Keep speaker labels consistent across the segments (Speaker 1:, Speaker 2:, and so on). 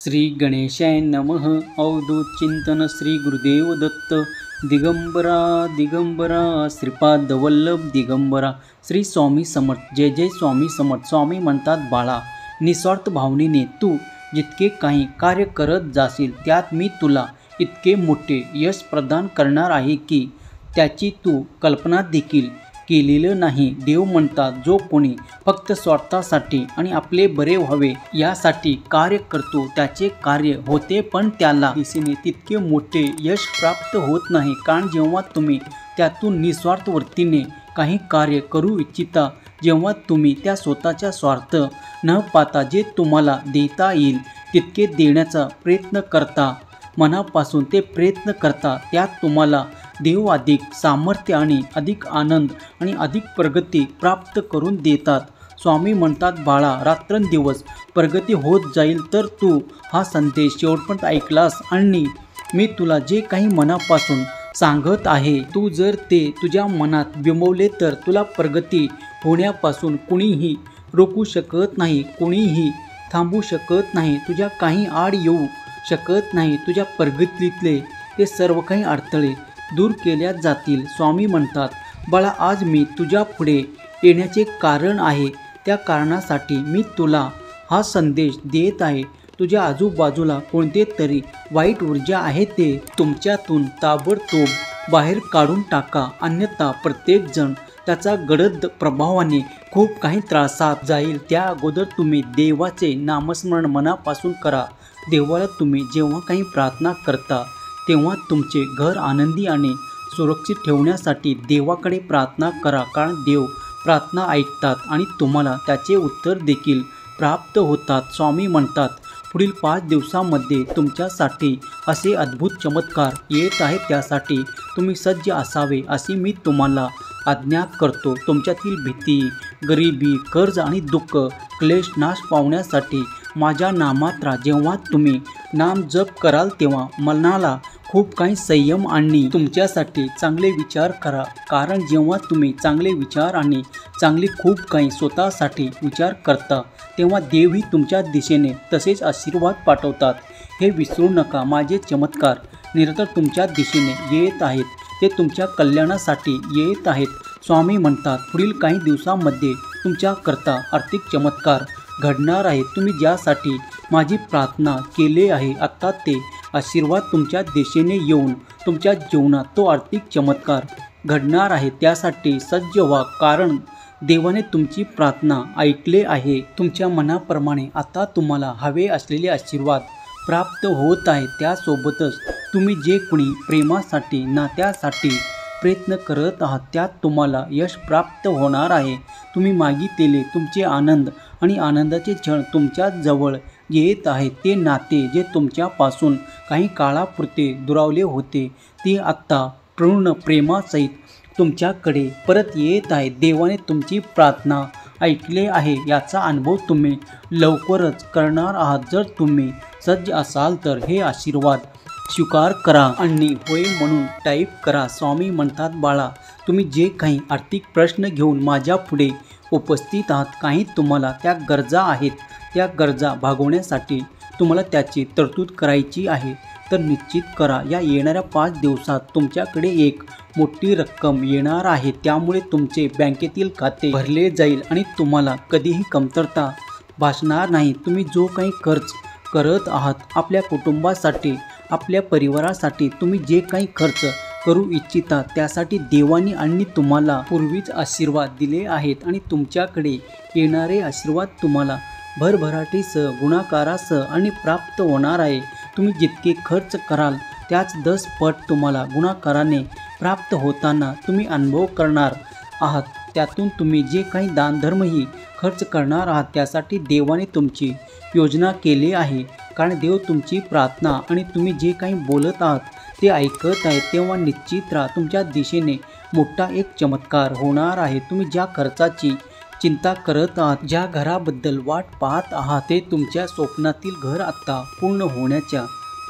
Speaker 1: श्री गणेशाय नमः. अवधूत चिंतन श्री गुरुदेव दत्त. दिगंबरा दिगंबरा श्रीपाद वल्लभ दिगंबरा. श्री स्वामी समर्थ. जय जय स्वामी समर्थ. स्वामी म्हणतात, बाळा, निस्वार्थ भावनेने तू जितके काही कार्य करत जाशील त्यात मी तुला इतके मोठे यश प्रदान करणार आहे की त्याची तू कल्पना देखील केलेलं नाही. देव म्हणतात, जो कोणी फक्त स्वतःसाठी आणि आपले बरे व्हावे यासाठी कार्य करतो त्याचे कार्य होते, पण त्याला दिशेने तितके मोठे यश प्राप्त होत नाही. कारण जेव्हा तुम्ही त्यातून निस्वार्थ वृत्तीने काही कार्य करू इच्छिता, जेव्हा तुम्ही त्या स्वतःचा स्वार्थ न पाहता जे तुम्हाला देता येईल तितके देण्याचा प्रयत्न करता, मनापासून ते प्रयत्न करता, त्यात तुम्हाला देव अधिक सामर्थ्य आणि अधिक आनंद आणि अधिक प्रगती प्राप्त करून देतात. स्वामी म्हणतात, बाळा, रात्रंदिवस प्रगती होत जाईल. तर तू हा संदेश शेवटपर्यंत ऐकलास आणि मी तुला जे काही मनापासून सांगत आहे, तू जर ते तुझ्या मनात बिंबवले तर तुला प्रगती होण्यापासून कुणीही रोखू शकत नाही, कुणीही थांबू शकत नाही, तुझ्या काही आड येऊ शकत नाही. तुझ्या प्रगतीतले ते सर्व काही अडथळे दूर केल्या जातील. स्वामी म्हणतात, बाळा, आज मी तुझ्या पुढे येण्याचे कारण आहे. त्या कारणासाठी मी तुला हा संदेश देत आहे. तुझ्या आजूबाजूला कोणते तरी वाईट ऊर्जा आहे ते तुमच्यातून ताबडतोब बाहेर काढून टाका, अन्यथा प्रत्येकजण त्याचा गडद प्रभावाने खूप काही त्रासात जाईल. त्या अगोदर तुम्ही देवाचे नामस्मरण मनापासून करा. देवाला तुम्ही जेव्हा काही प्रार्थना करता तेव्हा तुमचे घर आनंदी आणि सुरक्षित ठेवण्यासाठी देवाकडे प्रार्थना करा. कारण देव प्रार्थना ऐकतात आणि तुम्हाला त्याचे उत्तर देखील प्राप्त होतात. स्वामी म्हणतात, पुढील 5 दिवसांमध्ये तुमच्यासाठी असे अद्भुत चमत्कार येत आहेत. त्यासाठी तुम्ही सज्ज असावे अशी मी तुम्हाला आज्ञा करतो. तुमच्यातील भीती, गरिबी, कर्ज आणि दुःख, क्लेश नाश पावण्यासाठी माझ्या नामात राहा. जेव्हा तुम्ही नाम जप कराल तेव्हा मनाला खूप काही संयम आणि तुमच्यासाठी चांगले विचार करा. कारण जेव्हा तुम्ही चांगले विचार आणि चांगले खूप काही स्वतःसाठी विचार करता तेव्हा देवही तुमच्या दिशेने तसेच आशीर्वाद पाठवतात. हे विसरू नका. माझे चमत्कार निरंतर तुमच्या दिशेने येत आहेत. ते तुमच्या कल्याणासाठी येत आहेत. स्वामी म्हणतात, पुढील काही दिवसांमध्ये तुमच्याकरता आर्थिक चमत्कार घडणार आहे. तुम्ही ज्यासाठी माझी प्रार्थना केली आहे, आता ते आशीर्वाद तुमच्या दिशेने येऊन तुमच्या जीवनात तो आर्थिक चमत्कार घडणार आहे. त्यासाठी सज्ज व्हा, कारण देवाने तुमची प्रार्थना ऐकले आहे. तुमच्या मनाप्रमाणे आता तुम्हाला हवे असलेले आशीर्वाद प्राप्त होत आहे. त्यासोबतच तुम्ही जे कोणी प्रेमासाठी, नात्यासाठी प्रयत्न करत आहात त्यात तुम्हाला यश प्राप्त होणार आहे. तुम्ही मागितलेले तुमचे आनंद आणि आनंदाचे क्षण तुमच्या जवळ येत आहेत. ते नाते जे तुमच्यापासून काही काळापुरते दुरावले होते ते आत्ता पूर्ण प्रेमासहित तुमच्याकडे परत येत आहे. देवाने तुमची प्रार्थना ऐकले आहे याचा अनुभव तुम्ही लवकरच करणार आहात. जर तुम्ही सज्ज असाल तर हे आशीर्वाद स्वीकार करा आणि होय म्हणून टाईप करा. स्वामी म्हणतात, बाळा, तुम्ही जे काही आर्थिक प्रश्न घेऊन माझ्या पुढे उपस्थित आहात, काही तुम्हाला त्या गरजा आहेत, त्या गरजा भागवण्यासाठी तुम्हाला त्याची तरतूद करायची आहे, तर निश्चित करा. या येणाऱ्या 5 दिवसात तुमच्याकडे एक मोठी रक्कम येणार आहे. त्यामुळे तुमचे बँकेतील खाते भरले जाईल आणि तुम्हाला कधीही कमतरता भासणार नाही. तुम्ही जो काही खर्च करत आहात आपल्या कुटुंबासाठी, आपल्या परिवारासाठी, तुम्ही जे काही खर्च करू इच्छिता त्यासाठी देवाने आणि तुम्हाला पूर्वीच आशीर्वाद दिले आहेत आणि तुमच्याकडे येणारे आशीर्वाद तुम्हाला भरभराटीसह, गुणाकारासह आणि प्राप्त होणार आहे. तुम्ही जितके खर्च कराल त्याच 10 पट तुम्हाला गुणाकाराने प्राप्त होताना तुम्ही अनुभव करणार आहात. त्यातून तुम्ही जे काही दानधर्मही खर्च करणार आहात त्यासाठी देवाने तुमची योजना केली आहे. कारण देव तुमची प्रार्थना आणि तुम्ही जे काही बोलत आहात ते ऐकत आहे. तेव्हा निश्चित राहा, तुमच्या दिशेने मोठा एक चमत्कार होणार आहे. तुम्ही ज्या खर्चाची चिंता करत आहात, ज्या घराबद्दल वाट पाहत आहात, ते तुमच्या स्वप्नातील घर आता पूर्ण होण्याच्या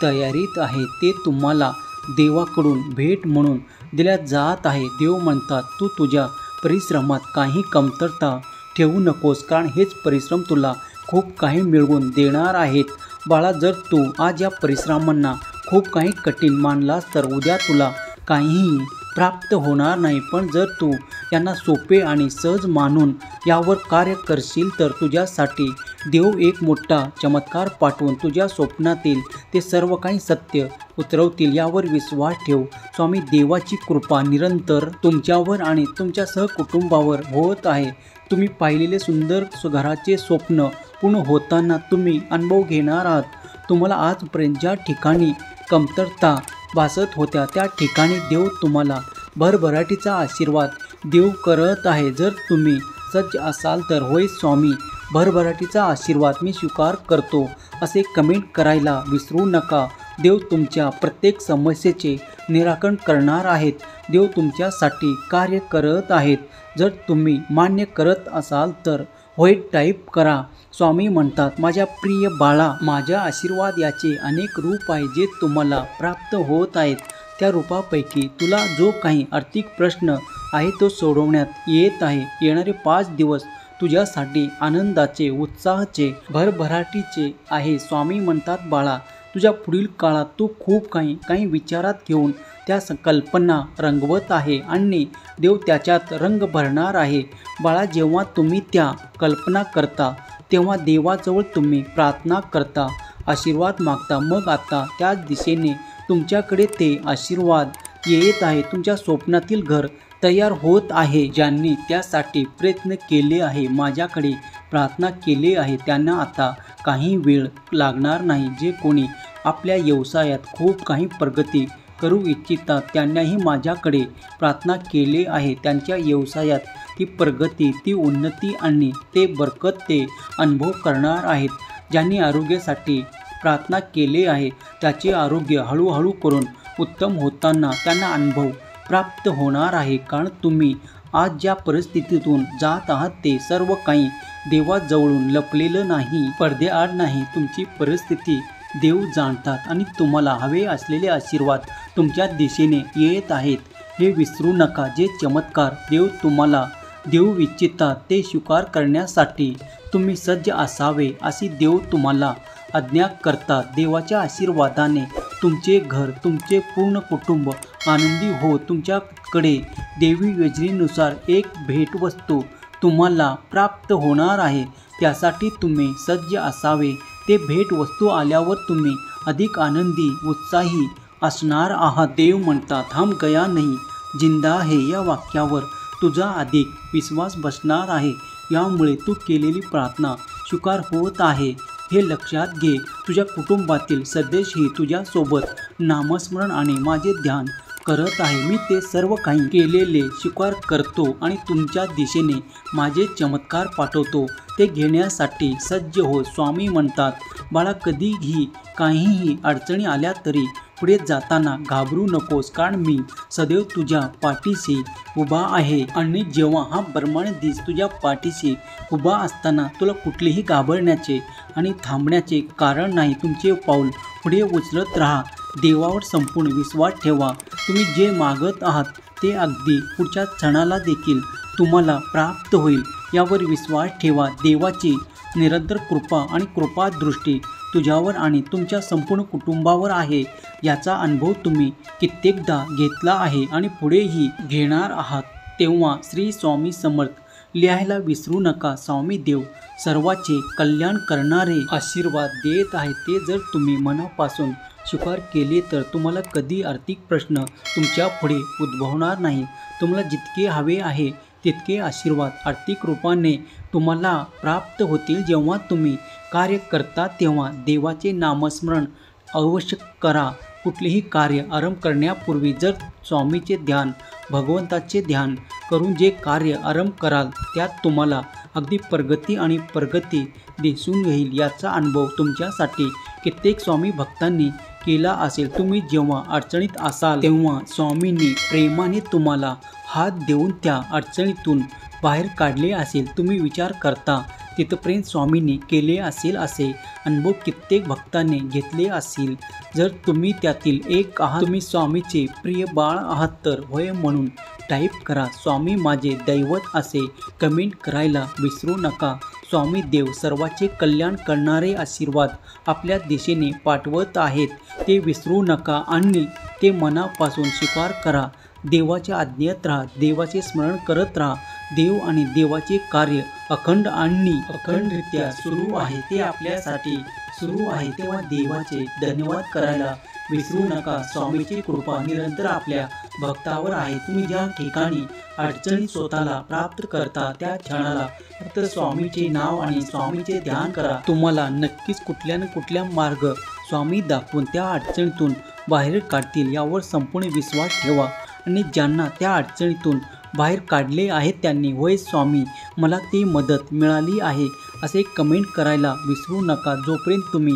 Speaker 1: तयारीत आहे. ते तुम्हाला देवाकडून भेट म्हणून दिल्या जात आहे. देव म्हणतात, तू तुझ्या परिश्रमात काही कमतरता ठेवू नकोस, कारण हेच परिश्रम तुला खूप काही मिळवून देणार आहेत. बाळा, जर तू आज या परिश्रमांना खूप काही कठीण मानलास तर उद्या तुला काहीही प्राप्त होणार नाही. पण जर तू यांना सोपे आणि सहज मानून यावर कार्य करशील तर तुझ्यासाठी देव एक मोठा चमत्कार पाठवून तुझ्या स्वप्नातील ते सर्व काही सत्य उतरवतील. यावर विश्वास ठेव. स्वामी देवाची कृपा निरंतर तुमच्यावर आणि तुमच्या सहकुटुंबावर होत आहे. तुम्ही पाहिलेले सुंदर घराचे स्वप्न पूर्ण होताना तुम्ही अनुभव घेणार आहात. तुम्हाला आजपर्यंत ज्या ठिकाणी कमतरता भासत होत्या त्या ठिकाणी देव तुम्हाला भरभराटीचा आशीर्वाद देव करत आहे. जर तुम्ही सज्ज असाल तर होय स्वामी, भरभराटीचा आशीर्वाद मी स्वीकार करतो असे कमेंट करायला विसरू नका. देव तुमच्या प्रत्येक समस्येचे निराकरण करणार आहेत. देव तुमच्यासाठी कार्य करत आहेत. जर तुम्ही मान्य करत असाल तर होय टाईप करा. स्वामी म्हणतात, माझ्या प्रिय बाळा, माझ्या आशीर्वाद याचे अनेक रूप आहे जे तुम्हाला प्राप्त होत आहेत. त्या रूपापैकी तुला जो काही आर्थिक प्रश्न आहे तो सोडवण्यात येत आहे. येणारे 5 दिवस तुझ्यासाठी आनंदाचे, उत्साहाचे, भरभराटीचे आहे. स्वामी म्हणतात, बाळा, तुझ्या पुढील काळात तू खूप काही विचारात घेऊन त्या कल्पना रंगवत आहे आणि देव त्याच्यात रंग भरणार आहे. बाळा, जेव्हा तुम्ही त्या कल्पना करता तेव्हा देवाजवळ तुम्ही प्रार्थना करता, आशीर्वाद मागता. मग आता त्याच दिशेने तुमच्याकडे ते आशीर्वाद येत आहे. तुमच्या स्वप्नातील घर तयार होत आहे. ज्यांनी त्यासाठी प्रयत्न केले आहे, माझ्याकडे प्रार्थना केली आहे, त्यांना आता काही वेळ लागणार नाही. जे कोणी आपल्या व्यवसायात खूप काही प्रगती करू इच्छितात त्यांनाही माझ्याकडे प्रार्थना केली आहे. त्यांच्या व्यवसायात ती प्रगती, ती उन्नती आणि ते बरकत ते अनुभव करणार आहेत. ज्यांनी आरोग्यासाठी प्रार्थना केली आहे त्याचे आरोग्य हळूहळू करून उत्तम होताना त्यांना अनुभव प्राप्त होणार आहे. कारण तुम्ही आज ज्या परिस्थितीतून जात आहात ते सर्व काही देवाजवळून लपलेलं नाही, पडद्याआड नाही. तुमची परिस्थिती देव जाणतात आणि तुम्हाला हवे असलेले आशीर्वाद तुमच्या दिशेने येत आहेत. हे विसरू नका. जे चमत्कार देव तुम्हाला देऊ इच्छितात ते स्वीकार करण्यासाठी तुम्ही सज्ज असावे अशी देव तुम्हाला आज्ञा करतात. देवाच्या आशीर्वादाने तुमचे घर, तुमचे पूर्ण कुटुंब आनंदी हो. तुमच्याकडे देवी योजनेनुसार एक भेटवस्तू तुम्हाला प्राप्त होणार आहे. त्यासाठी तुम्ही सज्ज असावे. ते भेटवस्तू आल्यावर तुम्ही अधिक आनंदी, उत्साही असणार आहात. देव म्हणतात, हम गया नहीं जिंदा है. या वाक्यावर तुझा अधिक विश्वास बसणार आहे. यामुळे तू केलेली प्रार्थना स्वीकार होत आहे हे लक्षात घे. तुझ्या कुटुंबातील सदस्यही तुझ्यासोबत नामस्मरण आणि माझे ध्यान करत आहे. मी ते सर्व काही केलेले स्वीकार करतो आणि तुमच्या दिशेने माझे चमत्कार पाठवतो. ते घेण्यासाठी सज्ज हो. स्वामी म्हणतात, बाळा, कधीही काहीही अडचणी आल्या तरी पुढे जाताना घाबरू नकोस, कारण मी सदैव तुझ्या पाठीशी उभा आहे. आणि जेव्हा हा ब्रह्मांड दिस तुझ्या पाठीशी उभा असताना तुला कुठलेही घाबरण्याचे आणि थांबण्याचे कारण नाही. तुमचे पाऊल पुढे उचलत राहा. देवावर संपूर्ण विश्वास ठेवा. तुम्ही जे मागत आहात ते अगदी पुढच्या क्षणाला देखील तुम्हाला प्राप्त होईल यावर विश्वास ठेवा. देवाची निरंतर कृपा आणि कृपादृष्टी तुझ्यावर आणि तुमच्या संपूर्ण कुटुंबावर आहे. याचा अनुभव तुम्ही कित्येकदा घेतला आहे आणि पुढेही घेणार आहात. तेव्हा श्री स्वामी समर्थ लिहायला विसरू नका. स्वामी देव सर्वांचे कल्याण करणारे आशीर्वाद देत आहे. ते जर तुम्ही मनापासून स्वीकार केले तर तुम्हाला कधी आर्थिक प्रश्न तुमच्या पुढे उद्भवणार नाही. तुम्हाला जितके हवे आहे तितके आशीर्वाद आर्थिक रूपाने तुम्हाला प्राप्त होतील. जेव्हा तुम्ही कार्य करता तेव्हा देवाचे नामस्मरण अवश्य करा. कुठलेही कार्य आरंभ करण्यापूर्वी जर स्वामीचे ध्यान, भगवंताचे ध्यान करून जे कार्य आरंभ कराल त्यात तुम्हाला अगदी प्रगती दिसून येईल. याचा अनुभव तुमच्यासाठी कित्येक स्वामी भक्तांनी केला असेल. तुम्ही जेव्हा अडचणीत असाल तेव्हा स्वामींनी प्रेमाने तुम्हाला हात देऊन त्या अडचणीतून बाहेर काढले असेल. तुम्ही विचार करता तिथपर्यंत स्वामींनी केले असेल. असे अनुभव कित्येक भक्तांनी घेतले असतील. जर तुम्ही त्यातील एक आहात, तुम्ही स्वामीचे प्रिय बाळ आहात तर होय म्हणून टाईप करा. स्वामी माझे दैवत असे कमेंट करायला विसरू नका. स्वामी देव सर्वांचे कल्याण करणारे आशीर्वाद आपल्या दिशेने पाठवत आहेत, ते विसरू नका आणि ते मनापासून स्वीकार करा. देवाच्या आज्ञेत राहा, देवाचे स्मरण करत राहा. देव आणि देवाचे कार्य अखंड आणि अखंडरित्या सुरू आहे, ते आपल्यासाठी सुरू आहे. तेव्हा देवाचे धन्यवाद करायला विसरू नका. स्वामीची कृपा निरंतर आपल्या भक्तावर आहे. तुम्ही ज्या ठिकाणी अडचणी स्वतःला प्राप्त करता त्या क्षणाला फक्त स्वामीचे नाव आणि स्वामीचे ध्यान करा. तुम्हाला नक्कीच कुठल्या ना कुठल्या मार्ग स्वामी दाखवून त्या अडचणीतून बाहेर काढतील यावर संपूर्ण विश्वास ठेवा. आणि ज्यांना त्या अडचणीतून बाहेर काढले आहेत त्यांनी होय स्वामी मला ती मदत मिळाली आहे असे कमेंट करायला विसरू नका. जोपर्यंत तुम्ही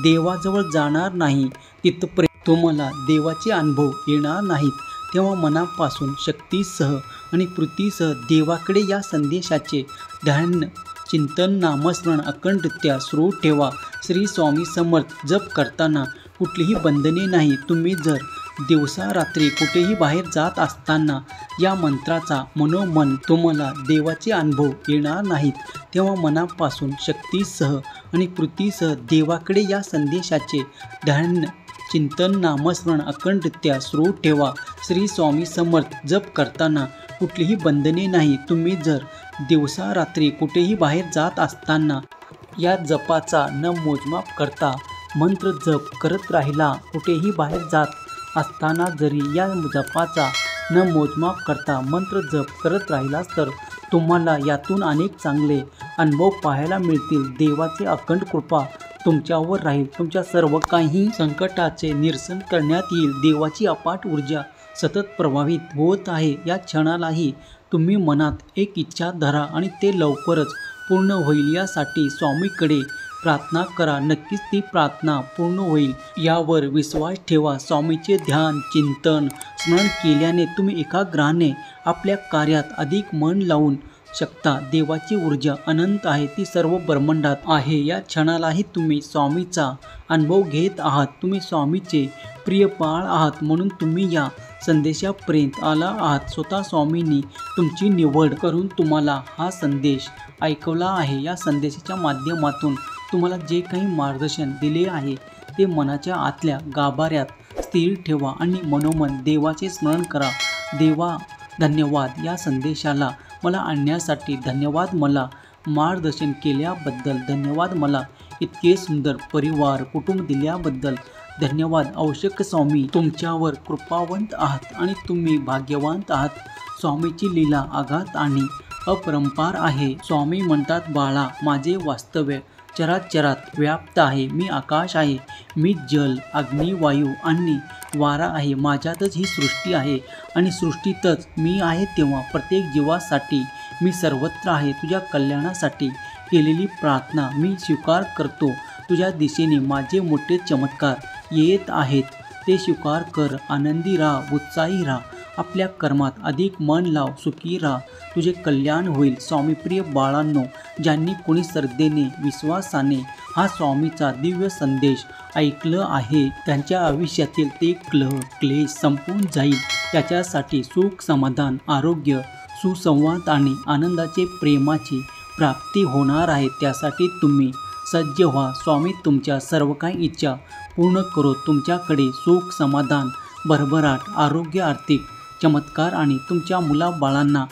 Speaker 1: देवाजवळ जाणार नाही तिथपर्यंत तुम्हाला देवाचे अनुभव येणार नाहीत. तेव्हा मनापासून शक्तीसह आणि कृतीसह देवाकडे या संदेशाचे ध्यान चिंतन नामस्मरण अखंडरित्या सुरू ठेवा. श्री स्वामी समर्थ जप करताना कुठलीही बंधने नाही. तुम्ही जर दिवसा रात्री कुठेही बाहेर जात असताना या मंत्राचा मनोमन तुम्हाला देवाचे अनुभव येणार नाहीत. तेव्हा मनापासून शक्तीसह आणि कृतीसह देवाकडे या संदेशाचे ध्यान चिंतन नामस्मरण अखंडरित्या सुरू ठेवा. श्री स्वामी समर्थ जप करताना कुठलीही बंधने नाही. तुम्ही जर दिवसा रात्री कुठेही बाहेर जात असताना या जपाचा न मोजमाप करता मंत्र जप करत राहिला, कुठेही बाहेर जात असताना जरी या जपाचा न मोजमाप करता मंत्र जप करत राहिलास तर तुम्हाला यातून अनेक चांगले अनुभव पाहायला मिळतील. देवाचे अखंड कृपा तुमच्यावर राहील. तुमच्या सर्व काही संकटाचे निरसन करण्यात येईल. देवाची अपाट ऊर्जा सतत प्रभावित होत आहे. या क्षणालाही तुम्ही मनात एक इच्छा धरा आणि ते लवकरच पूर्ण होईल यासाठी स्वामीकडे प्रार्थना करा. नक्कीच ती प्रार्थना पूर्ण होईल यावर विश्वास ठेवा. स्वामीचे ध्यान चिंतन स्मरण केल्याने तुम्ही एकाग्राने आपल्या कार्यात अधिक मन लावून शकता. देवाची ऊर्जा अनंत आहे, ती सर्व ब्रह्मांडात आहे. या क्षणालाही तुम्ही स्वामीचा अनुभव घेत आहात. तुम्ही स्वामीचे प्रिय बाळ आहात म्हणून तुम्ही या संदेशापर्यंत आला आहात. स्वतः स्वामींनी तुमची निवड करून तुम्हाला हा संदेश ऐकवला आहे. या संदेशाच्या माध्यमातून तुम्हाला जे काही मार्गदर्शन दिले आहे ते मनाच्या आतल्या गाभाऱ्यात स्थिर ठेवा आणि मनोमन देवाचे स्मरण करा. देवा धन्यवाद या संदेशाला मला आणण्यासाठी धन्यवाद. मला मार्गदर्शन केल्याबद्दल धन्यवाद. मला इतके सुंदर परिवार कुटुंब दिल्याबद्दल धन्यवाद. आवश्यक स्वामी तुमच्यावर कृपावंत आहात आणि तुम्ही भाग्यवंत आहात. स्वामीची लीला अगाध आणि अपरंपार आहे. स्वामी म्हणतात बाळा माझे वास्तव्य चराचरात व्याप्त आहे. मी आकाश आहे, मी जल अग्नी वायू आणि वारा आहे. माझ्यातच ही सृष्टी आहे आणि सृष्टीतच मी आहे. तेव्हा प्रत्येक जीवासाठी मी सर्वत्र आहे. तुझ्या कल्याणासाठी केलेली प्रार्थना मी स्वीकार करतो. तुझ्या दिशेने माझे मोठे चमत्कार येत आहेत, ते स्वीकार कर. आनंदी राहा, उत्साही राहा, आपल्या कर्मात अधिक मन लाव, सुखी राहा, तुझे कल्याण होईल. स्वामीप्रिय बाळांनो, ज्यांनी कोणी श्रद्धेने विश्वासाने हा स्वामीचा दिव्य संदेश ऐकलं आहे त्यांच्या आयुष्यातील ते क्लेश संपून जाईल. त्याच्यासाठी सुख समाधान आरोग्य सुसंवाद आणि आनंदाचे प्रेमाची प्राप्ती होणार आहे. त्यासाठी तुम्ही सज्ज व्हा. स्वामी तुमच्या सर्व काही इच्छा पूर्ण करो. तुमच्याकडे सुख समाधान भरभराट आरोग्य आर्थिक चमत्कार आणि तुमच्या मुलाबाळांना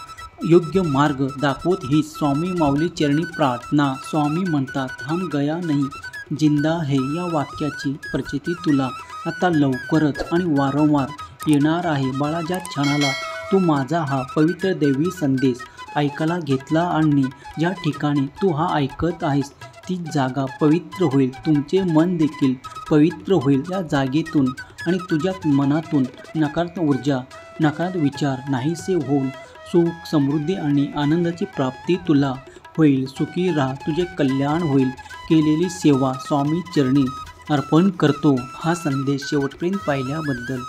Speaker 1: योग्य मार्ग दाखवत ही स्वामी माऊली चरणी प्रार्थना. स्वामी म्हणतात हम गया नहीं जिंदा है या वाक्याची प्रचिती तुला आता लवकरच आणि वारंवार येणार आहे. बाळा ज्या क्षणाला तू माझा हा पवित्र दैवी संदेश ऐकायला घेतला आणि ज्या ठिकाणी तू हा ऐकत आहेस ती जागा पवित्र होईल. तुमचे मन देखील पवित्र होईल. या जागेतून आणि तुझ्या मनातून नकारात्मक ऊर्जा नकारात्मक विचार नाहीसे होऊन सुख समृद्धी आणि आनंदाची प्राप्ती तुला होईल. सुखी राहा, तुझे कल्याण होईल. केलेली सेवा स्वामी चरणी अर्पण करतो. हा संदेश शेवटपर्यंत पाहिल्याबद्दल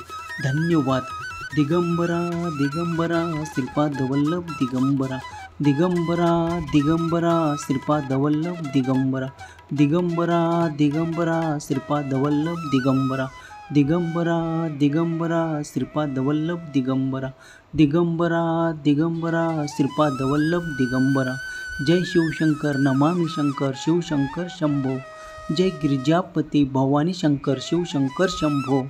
Speaker 1: धन्यवाद. दिगंबरा दिगंबरा श्रीपाद वल्लभ दिगंबरा दिगंबरा दिगंबरा श्रीपाद वल्लभ दिगंबरा दिगंबरा दिगंबरा श्रीपाद वल्लभ दिगंबरा दिगंबरा दिगंबरा श्रीपाद वल्लभ दिगंबरा दिगंबरा दिगंबरा श्रीपाद वल्लभ दिगंबरा जय शिवशंकर नमामि शंकर शिवशंकर शंभो. जय गिरिजापती भवानी शंकर शिवशंकर शंभो.